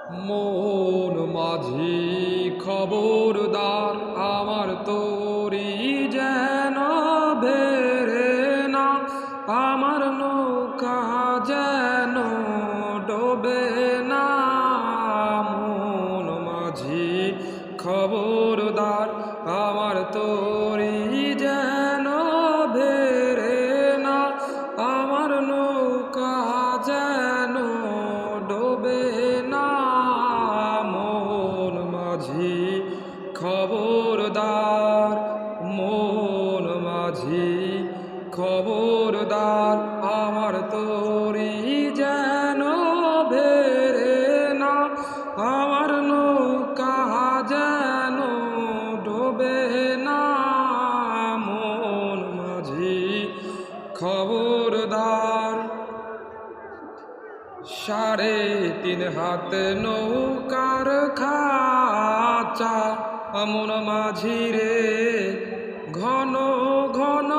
মন মাঝি খবরদার, আমার তোরি যেন বেরে না, আমার নৌকা যেন ডোবে না। মন মাঝি খবরদার, আমার তোরি যেন বেরে না, আমার নৌকা যেন ডোবে না। মন মাঝি খবরদার, মন মাঝি খবরদার, আমার তোরি যেন বেরে না, আমার নৌকা যেন ডোবে না। মন মাঝি খবরদার। 3.5 হাত নৌকার খাঁচা, মন মাঝি রে, ঘন ঘন